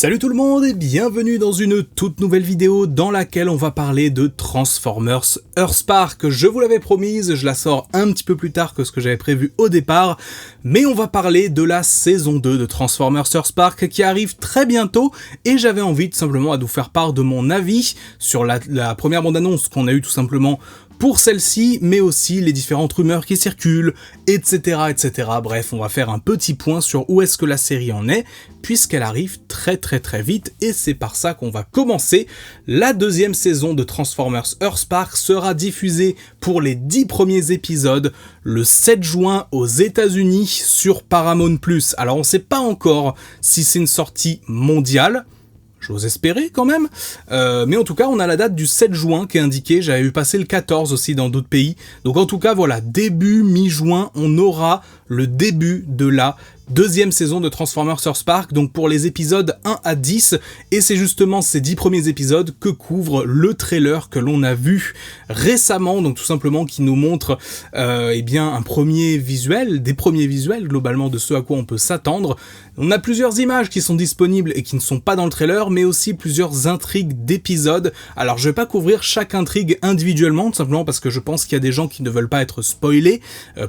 Salut tout le monde et bienvenue dans une toute nouvelle vidéo dans laquelle on va parler de Transformers Earthspark. Je vous l'avais promise, je la sors un petit peu plus tard que ce que j'avais prévu au départ, mais on va parler de la saison 2 de Transformers Earthspark qui arrive très bientôt et j'avais envie tout simplement de vous faire part de mon avis sur la première bande-annonce qu'on a eue tout simplement pour celle-ci, mais aussi les différentes rumeurs qui circulent, etc., etc. Bref, on va faire un petit point sur où est-ce que la série en est, puisqu'elle arrive très vite, et c'est par ça qu'on va commencer. La deuxième saison de Transformers Earthspark sera diffusée pour les 10 premiers épisodes le 7 juin aux États-Unis sur Paramount+. Alors on sait pas encore si c'est une sortie mondiale, j'ose espérer quand même, mais en tout cas on a la date du 7 juin qui est indiquée, j'avais vu passer le 14 aussi dans d'autres pays, donc en tout cas voilà, début mi-juin on aura le début de la deuxième saison de Transformers Earthspark, donc pour les épisodes 1 à 10, et c'est justement ces 10 premiers épisodes que couvre le trailer que l'on a vu récemment, donc tout simplement qui nous montre eh bien un premier visuel, des premiers visuels globalement de ce à quoi on peut s'attendre. On a plusieurs images qui sont disponibles et qui ne sont pas dans le trailer, mais aussi plusieurs intrigues d'épisodes. Alors je vais pas couvrir chaque intrigue individuellement, tout simplement parce que je pense qu'il y a des gens qui ne veulent pas être spoilés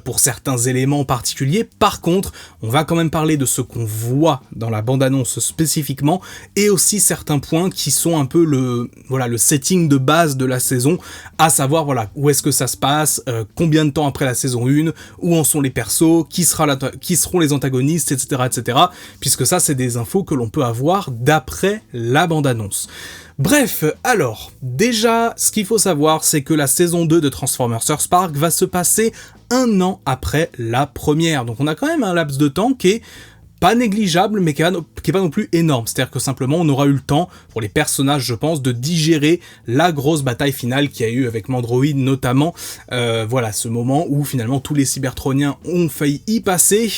pour certains éléments particuliers. Par contre, on va quand même parler de ce qu'on voit dans la bande-annonce spécifiquement, et aussi certains points qui sont un peu le setting de base de la saison, à savoir voilà, où est-ce que ça se passe, combien de temps après la saison 1, où en sont les persos, qui seront les antagonistes, etc., puisque ça c'est des infos que l'on peut avoir d'après la bande-annonce. Bref, alors, déjà, ce qu'il faut savoir, c'est que la saison 2 de Transformers Earthspark va se passer 1 an après la première. Donc on a quand même un laps de temps qui est pas négligeable, mais qui est pas non plus énorme. C'est-à-dire que simplement, on aura eu le temps, pour les personnages, je pense, de digérer la grosse bataille finale qu'il y a eu avec Mandroid, notamment. Voilà, ce moment où, finalement, tous les Cybertroniens ont failli y passer.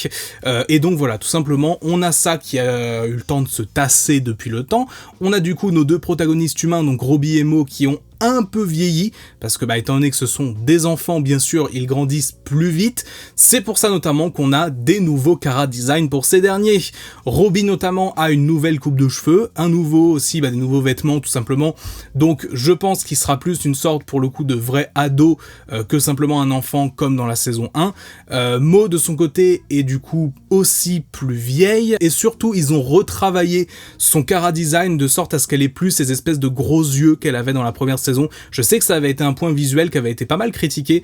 Et donc, voilà, tout simplement, on a ça qui a eu le temps de se tasser depuis le temps. On a du coup nos deux protagonistes humains, donc Robbie et Mo, qui ont un peu vieilli, parce que étant donné que ce sont des enfants, bien sûr, ils grandissent plus vite, c'est pour ça notamment qu'on a des nouveaux chara-design pour ces derniers. Robbie notamment a une nouvelle coupe de cheveux, un nouveau aussi, des nouveaux vêtements tout simplement, donc je pense qu'il sera plus une sorte pour le coup de vrai ado que simplement un enfant comme dans la saison 1. Mo de son côté est du coup aussi plus vieille, et surtout ils ont retravaillé son chara-design de sorte à ce qu'elle ait plus ces espèces de gros yeux qu'elle avait dans la première saison. Je sais que ça avait été un point visuel qui avait été pas mal critiqué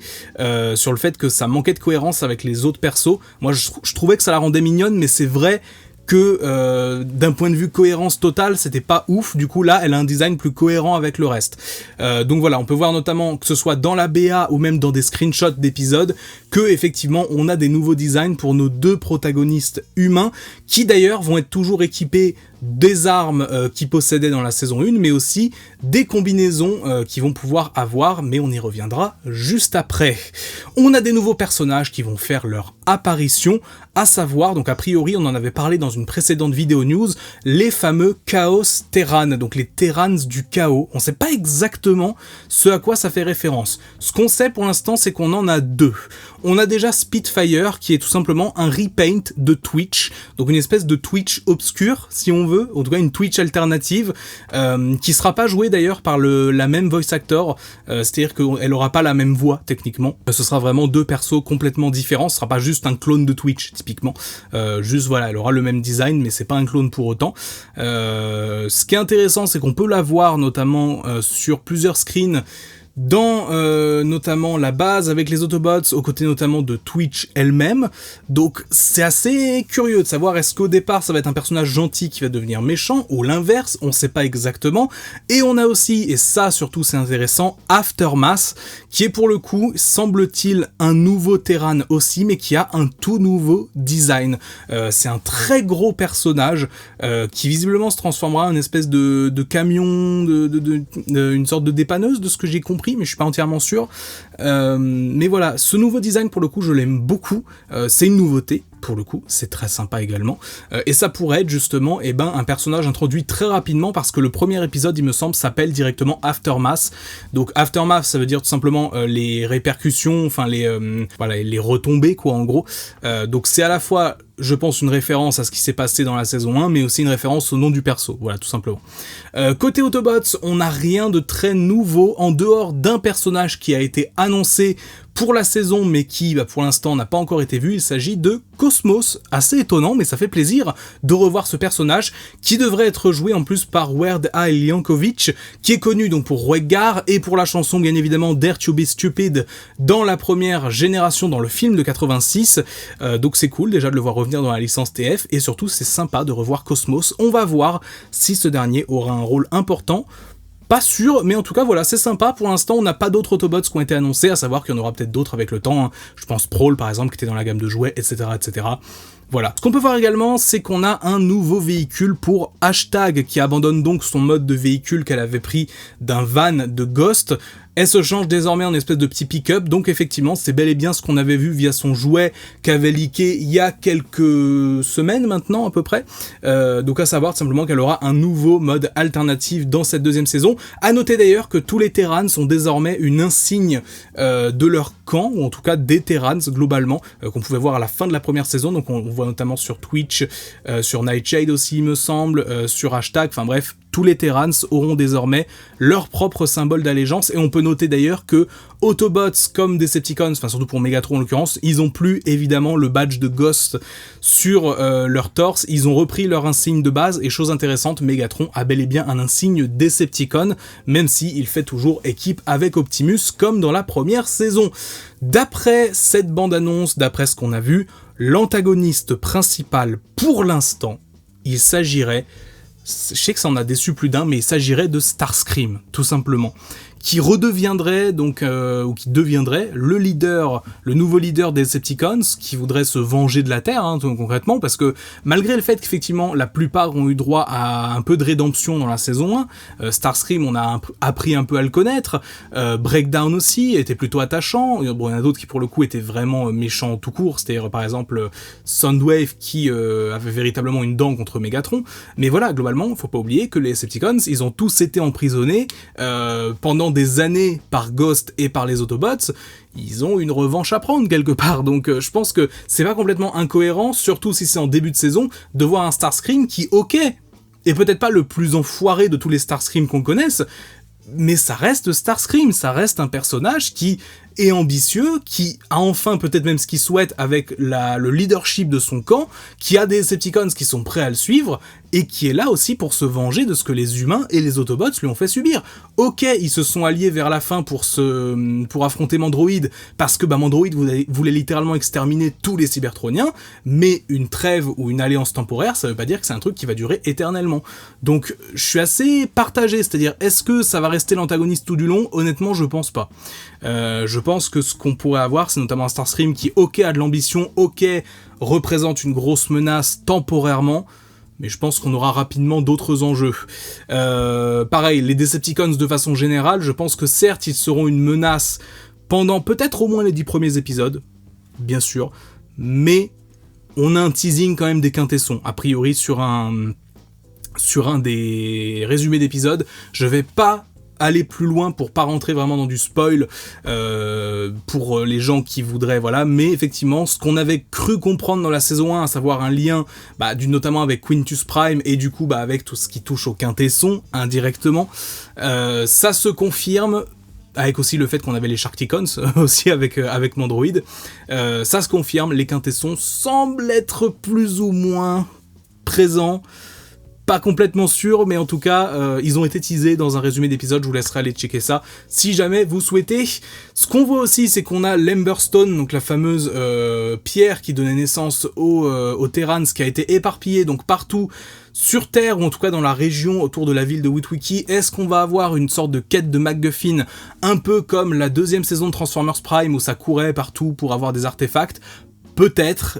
sur le fait que ça manquait de cohérence avec les autres persos. Moi je trouvais que ça la rendait mignonne, mais c'est vrai que d'un point de vue cohérence totale, c'était pas ouf. Du coup là, elle a un design plus cohérent avec le reste. Donc voilà, on peut voir notamment que ce soit dans la BA ou même dans des screenshots d'épisodes, que effectivement on a des nouveaux designs pour nos deux protagonistes humains, qui d'ailleurs vont être toujours équipés des armes qu'ils possédaient dans la saison 1, mais aussi des combinaisons qu'ils vont pouvoir avoir, mais on y reviendra juste après. On a des nouveaux personnages qui vont faire leur apparition, à savoir, donc a priori on en avait parlé dans une précédente vidéo news, les fameux Chaos Terrans, donc les Terrans du chaos. On sait pas exactement ce à quoi ça fait référence. Ce qu'on sait pour l'instant, c'est qu'on en a deux. On a déjà Spitfire, qui est tout simplement un repaint de Twitch, donc une espèce de Twitch obscur, si on veut, en tout cas une Twitch alternative, qui sera pas jouée d'ailleurs par la même voice actor, c'est-à-dire qu'elle aura pas la même voix techniquement, ce sera vraiment deux persos complètement différents, ce sera pas juste un clone de Twitch typiquement, juste voilà, elle aura le même design, mais c'est pas un clone pour autant. Ce qui est intéressant, c'est qu'on peut la voir notamment sur plusieurs screens, dans notamment la base avec les Autobots, aux côtés notamment de Twitch elle-même. Donc c'est assez curieux de savoir est-ce qu'au départ ça va être un personnage gentil qui va devenir méchant, ou l'inverse, on sait pas exactement. Et on a aussi, et ça surtout c'est intéressant, Aftermath, qui est pour le coup, semble-t-il, un nouveau Terran aussi, mais qui a un tout nouveau design. C'est un très gros personnage qui visiblement se transformera en une espèce de camion, une sorte de dépanneuse de ce que j'ai compris, mais je suis pas entièrement sûr. Mais voilà, ce nouveau design pour le coup je l'aime beaucoup, c'est une nouveauté. pour le coup, c'est très sympa également. Et ça pourrait être justement un personnage introduit très rapidement parce que le premier épisode, il me semble, s'appelle directement Aftermath. Donc Aftermath, ça veut dire tout simplement les répercussions, enfin les retombées quoi en gros. Donc c'est à la fois, je pense, une référence à ce qui s'est passé dans la saison 1, mais aussi une référence au nom du perso, voilà, tout simplement. Côté Autobots, on n'a rien de très nouveau, en dehors d'un personnage qui a été annoncé pour la saison, mais qui, pour l'instant, n'a pas encore été vu. Il s'agit de Cosmos, assez étonnant, mais ça fait plaisir de revoir ce personnage, qui devrait être joué en plus par Weird Al Yankovic, qui est connu donc pour Wreck-Gar, et pour la chanson, bien évidemment, Dare to Be Stupid, dans la première génération, dans le film de 86, donc c'est cool déjà de le voir revenir dans la licence TF, et surtout c'est sympa de revoir Cosmos. On va voir si ce dernier aura un rôle important. Pas sûr, mais en tout cas voilà, c'est sympa. Pour l'instant, on n'a pas d'autres Autobots qui ont été annoncés, à savoir qu'il y en aura peut-être d'autres avec le temps. Je pense Prowl par exemple, qui était dans la gamme de jouets, etc. etc. Voilà. Ce qu'on peut voir également, c'est qu'on a un nouveau véhicule pour Hashtag, qui abandonne donc son mode de véhicule qu'elle avait pris d'un van de Ghost. Elle se change désormais en espèce de petit pick-up, donc effectivement c'est bel et bien ce qu'on avait vu via son jouet qu'avait leaké il y a quelques semaines maintenant à peu près. Donc à savoir simplement qu'elle aura un nouveau mode alternatif dans cette deuxième saison. À noter d'ailleurs que tous les Terrans sont désormais une insigne de leur camp, ou en tout cas des Terrans globalement, qu'on pouvait voir à la fin de la première saison, donc on voit notamment sur Twitch, sur Nightshade aussi il me semble, sur Hashtag, enfin bref, tous les Terrans auront désormais leur propre symbole d'allégeance, et on peut noter d'ailleurs que Autobots comme Decepticons, enfin surtout pour Megatron en l'occurrence, ils ont plus évidemment le badge de Ghost sur leur torse, ils ont repris leur insigne de base, et chose intéressante, Megatron a bel et bien un insigne Decepticon, même s'il fait toujours équipe avec Optimus comme dans la première saison. D'après cette bande-annonce, d'après ce qu'on a vu, l'antagoniste principal pour l'instant, il s'agirait, je sais que ça en a déçu plus d'un, mais il s'agirait de Starscream, tout simplement, qui redeviendrait donc ou qui deviendrait le nouveau leader des Decepticons, qui voudrait se venger de la Terre, concrètement, parce que malgré le fait qu'effectivement la plupart ont eu droit à un peu de rédemption dans la saison 1, Starscream on a appris un peu à le connaître, Breakdown aussi était plutôt attachant, bon il y en a d'autres qui pour le coup étaient vraiment méchants tout court, c'est-à-dire par exemple Soundwave qui avait véritablement une dent contre Megatron, mais voilà, globalement faut pas oublier que les Decepticons ils ont tous été emprisonnés pendant des années par Ghost et par les Autobots, ils ont une revanche à prendre quelque part, donc je pense que c'est pas complètement incohérent, surtout si c'est en début de saison, de voir un Starscream qui, ok, est peut-être pas le plus enfoiré de tous les Starscream qu'on connaisse, mais ça reste Starscream, ça reste un personnage qui est ambitieux, qui a enfin peut-être même ce qu'il souhaite avec le leadership de son camp, qui a des Decepticons qui sont prêts à le suivre, et qui est là aussi pour se venger de ce que les humains et les Autobots lui ont fait subir. Ok, ils se sont alliés vers la fin pour affronter Mandroid, parce que Mandroid voulait littéralement exterminer tous les Cybertroniens, mais une trêve ou une alliance temporaire, ça veut pas dire que c'est un truc qui va durer éternellement. Donc je suis assez partagé, c'est-à-dire est-ce que ça va rester l'antagoniste tout du long? Honnêtement, je pense pas. Je pense que ce qu'on pourrait avoir, c'est notamment un Starscream qui, ok, a de l'ambition, ok, représente une grosse menace temporairement, mais je pense qu'on aura rapidement d'autres enjeux. Pareil, les Decepticons de façon générale, je pense que certes, ils seront une menace pendant peut-être au moins les 10 premiers épisodes, bien sûr, mais on a un teasing quand même des quintessons, a priori sur un des résumés d'épisodes. Je vais pas aller plus loin pour pas rentrer vraiment dans du spoil pour les gens qui voudraient, voilà, mais effectivement ce qu'on avait cru comprendre dans la saison 1, à savoir un lien notamment avec Quintus Prime et du coup avec tout ce qui touche au quintesson indirectement, ça se confirme avec aussi le fait qu'on avait les Sharkticons aussi avec Mandroid, ça se confirme, les quintessons semblent être plus ou moins présents. Pas complètement sûr, mais en tout cas, ils ont été teasés dans un résumé d'épisode, je vous laisserai aller checker ça, si jamais vous souhaitez. Ce qu'on voit aussi, c'est qu'on a l'Emberstone, donc la fameuse pierre qui donnait naissance aux Terrans, qui a été éparpillée donc partout sur Terre, ou en tout cas dans la région autour de la ville de Witwicky. Est-ce qu'on va avoir une sorte de quête de MacGuffin, un peu comme la deuxième saison de Transformers Prime, où ça courait partout pour avoir des artefacts? Peut-être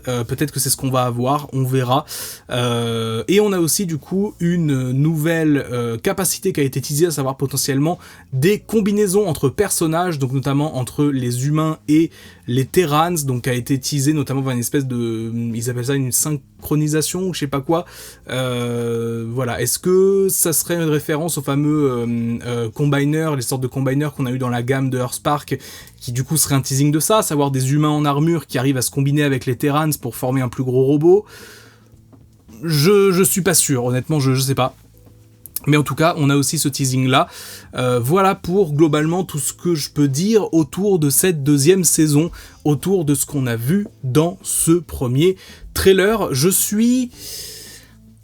que c'est ce qu'on va avoir, on verra. Et on a aussi du coup une nouvelle capacité qui a été teasée, à savoir potentiellement des combinaisons entre personnages, donc notamment entre les humains et les Terrans, donc qui a été teasé notamment par une espèce de, ils appellent ça une synchronisation ou je sais pas quoi. Voilà, est-ce que ça serait une référence aux fameux combiners, les sortes de combiners qu'on a eu dans la gamme de Earthspark, qui du coup serait un teasing de ça, à savoir des humains en armure qui arrivent à se combiner avec les Terrans pour former un plus gros robot. Je suis pas sûr, honnêtement, je sais pas. Mais en tout cas, on a aussi ce teasing-là. Voilà pour globalement tout ce que je peux dire autour de cette deuxième saison, autour de ce qu'on a vu dans ce premier trailer. Je suis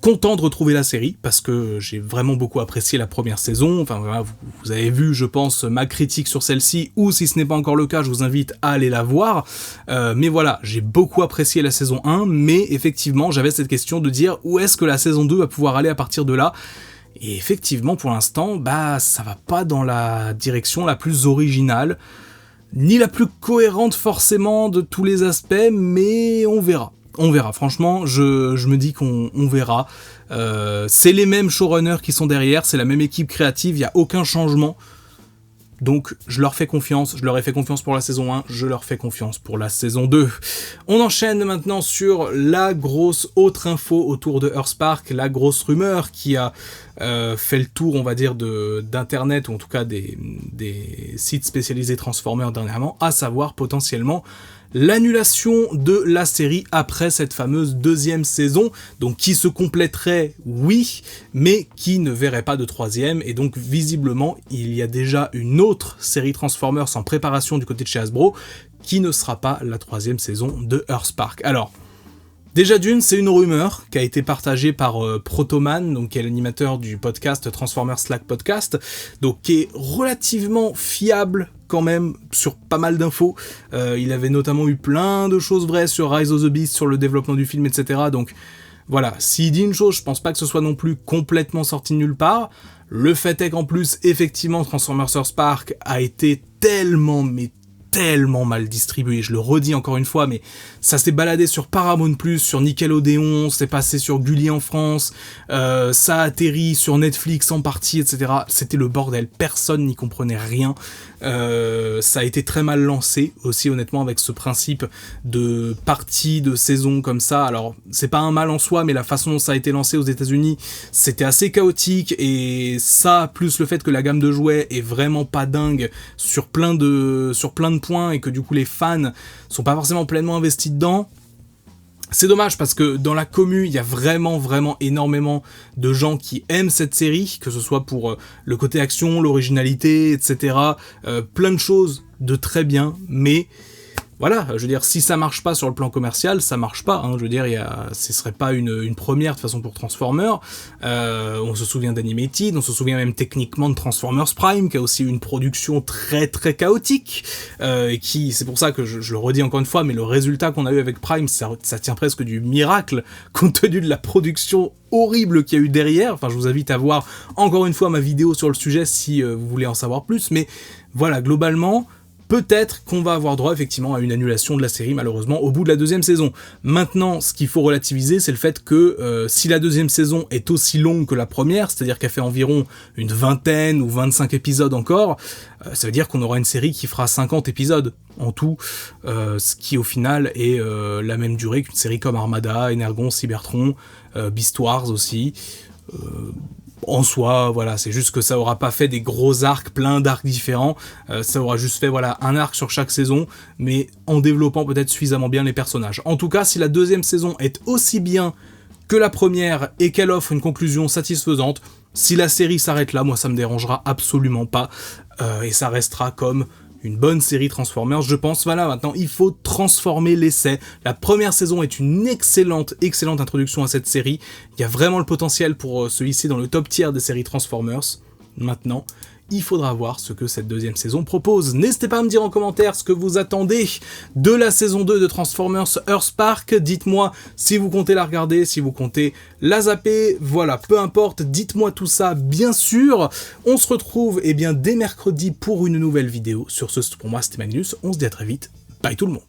content de retrouver la série, parce que j'ai vraiment beaucoup apprécié la première saison. Enfin voilà, vous avez vu, je pense, ma critique sur celle-ci, ou si ce n'est pas encore le cas, je vous invite à aller la voir. Mais voilà, j'ai beaucoup apprécié la saison 1, mais effectivement, j'avais cette question de dire où est-ce que la saison 2 va pouvoir aller à partir de là. Et effectivement, pour l'instant, ça va pas dans la direction la plus originale, ni la plus cohérente forcément de tous les aspects, mais on verra. On verra, franchement, je me dis qu'on verra. C'est les mêmes showrunners qui sont derrière, c'est la même équipe créative, il n'y a aucun changement. Donc je leur fais confiance, je leur ai fait confiance pour la saison 1, je leur fais confiance pour la saison 2. On enchaîne maintenant sur la grosse autre info autour de Earthspark, la grosse rumeur qui a fait le tour, on va dire, d'internet, ou en tout cas des sites spécialisés Transformers dernièrement, à savoir potentiellement l'annulation de la série après cette fameuse deuxième saison, donc qui se compléterait, oui, mais qui ne verrait pas de troisième, et donc visiblement il y a déjà une autre série Transformers en préparation du côté de chez Hasbro, qui ne sera pas la troisième saison de Earthspark. Alors, déjà d'une, c'est une rumeur qui a été partagée par Protoman, donc qui est l'animateur du podcast Transformers Slack Podcast, donc qui est relativement fiable quand même sur pas mal d'infos. Il avait notamment eu plein de choses vraies sur Rise of the Beast, sur le développement du film, etc. Donc voilà, s'il dit une chose, je pense pas que ce soit non plus complètement sorti de nulle part. Le fait est qu'en plus, effectivement, Transformers Earthspark a été tellement mal distribué, je le redis encore une fois, mais ça s'est baladé sur Paramount+, sur Nickelodeon, c'est passé sur Gulli en France, ça a atterri sur Netflix en partie, etc. C'était le bordel, personne n'y comprenait rien. Ça a été très mal lancé aussi, honnêtement, avec ce principe de partie de saison comme ça. Alors c'est pas un mal en soi, mais la façon dont ça a été lancé aux États-Unis, c'était assez chaotique, et ça, plus le fait que la gamme de jouets est vraiment pas dingue sur plein de points, et que du coup les fans sont pas forcément pleinement investis dedans. C'est dommage, parce que dans la commu, il y a vraiment énormément de gens qui aiment cette série, que ce soit pour le côté action, l'originalité, etc. Plein de choses de très bien, mais voilà, je veux dire, si ça marche pas sur le plan commercial, ça marche pas, hein. Je veux dire, ce serait pas une première de toute façon pour Transformers. On se souvient d'Animated, on se souvient même techniquement de Transformers Prime, qui a aussi une production très chaotique, et qui, c'est pour ça que je le redis encore une fois, mais le résultat qu'on a eu avec Prime, ça tient presque du miracle, compte tenu de la production horrible qu'il y a eu derrière. Enfin, je vous invite à voir encore une fois ma vidéo sur le sujet si vous voulez en savoir plus, mais voilà, globalement, peut-être qu'on va avoir droit effectivement à une annulation de la série, malheureusement, au bout de la deuxième saison. Maintenant, ce qu'il faut relativiser, c'est le fait que si la deuxième saison est aussi longue que la première, c'est-à-dire qu'elle fait environ une 20 ou 25 épisodes encore, ça veut dire qu'on aura une série qui fera 50 épisodes en tout, ce qui au final est la même durée qu'une série comme Armada, Energon, Cybertron, Beast Wars aussi. En soi, voilà, c'est juste que ça aura pas fait des gros arcs, plein d'arcs différents, ça aura juste fait, voilà, un arc sur chaque saison, mais en développant peut-être suffisamment bien les personnages. En tout cas, si la deuxième saison est aussi bien que la première et qu'elle offre une conclusion satisfaisante, si la série s'arrête là, moi ça me dérangera absolument pas, et ça restera comme une bonne série Transformers, je pense. Voilà, maintenant il faut transformer l'essai. La première saison est une excellente introduction à cette série. Il y a vraiment le potentiel pour se hisser dans le top tier des séries Transformers. Maintenant, il faudra voir ce que cette deuxième saison propose. N'hésitez pas à me dire en commentaire ce que vous attendez de la saison 2 de Transformers Earthspark. Dites-moi si vous comptez la regarder, si vous comptez la zapper. Voilà, peu importe, dites-moi tout ça, bien sûr. On se retrouve dès mercredi pour une nouvelle vidéo. Sur ce, pour moi, c'était Magnus. On se dit à très vite. Bye tout le monde.